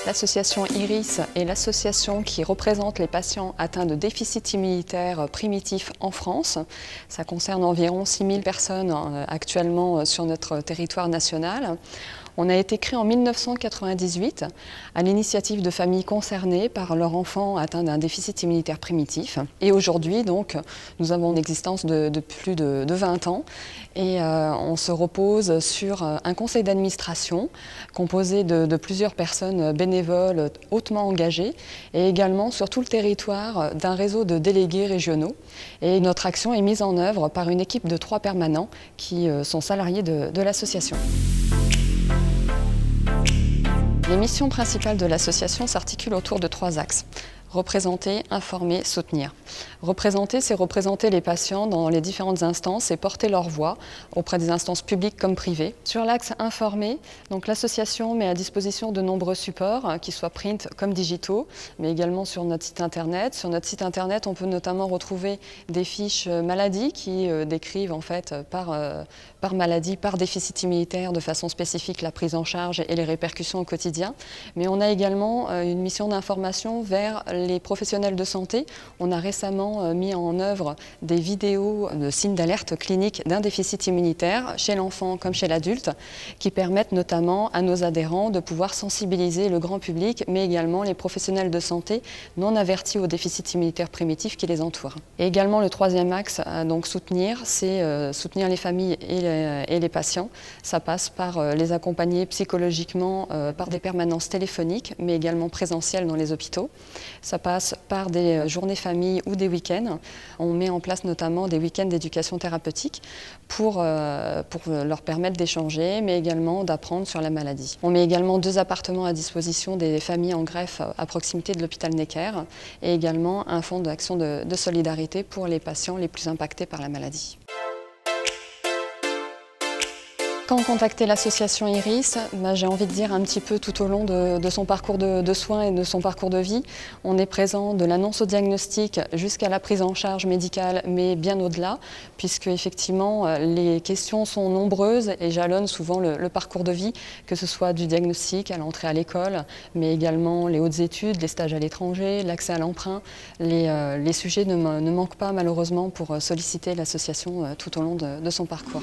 L'association IRIS est l'association qui représente les patients atteints de déficit immunitaire primitif en France. Ça concerne environ 6000 personnes actuellement sur notre territoire national. On a été créé en 1998 à l'initiative de familles concernées par leur enfant atteint d'un déficit immunitaire primitif. Et aujourd'hui, donc, nous avons une existence de plus de 20 ans et on se repose sur un conseil d'administration composé de plusieurs personnes bénévoles hautement engagées et également sur tout le territoire d'un réseau de délégués régionaux. Et notre action est mise en œuvre par une équipe de 3 permanents qui sont salariés de l'association. Les missions principales de l'association s'articulent autour de 3 axes. Représenter, informer, soutenir. Représenter, c'est représenter les patients dans les différentes instances et porter leur voix auprès des instances publiques comme privées. Sur l'axe informer, donc l'association met à disposition de nombreux supports, qu'ils soient print comme digitaux, mais également sur notre site internet. Sur notre site internet, on peut notamment retrouver des fiches maladies qui décrivent en fait par maladie, par déficit immunitaire de façon spécifique la prise en charge et les répercussions au quotidien. Mais on a également une mission d'information vers les professionnels de santé. On a récemment mis en œuvre des vidéos de signes d'alerte clinique d'un déficit immunitaire chez l'enfant comme chez l'adulte qui permettent notamment à nos adhérents de pouvoir sensibiliser le grand public mais également les professionnels de santé non avertis au déficit immunitaire primitif qui les entoure. Et également le 3e axe, donc soutenir, c'est soutenir les familles et les patients. Ça passe par les accompagner psychologiquement par des permanences téléphoniques mais également présentielles dans les hôpitaux. Ça passe par des journées famille ou des week-ends. On met en place notamment des week-ends d'éducation thérapeutique pour leur permettre d'échanger, mais également d'apprendre sur la maladie. On met également 2 appartements à disposition des familles en greffe à proximité de l'hôpital Necker et également un fonds d'action de solidarité pour les patients les plus impactés par la maladie. Quand contacter l'association IRIS, j'ai envie de dire un petit peu tout au long de son parcours de soins et de son parcours de vie. On est présent de l'annonce au diagnostic jusqu'à la prise en charge médicale, mais bien au-delà, puisque effectivement les questions sont nombreuses et jalonnent souvent le parcours de vie, que ce soit du diagnostic à l'entrée à l'école, mais également les hautes études, les stages à l'étranger, l'accès à l'emprunt. Les sujets ne manquent pas malheureusement pour solliciter l'association tout au long de son parcours.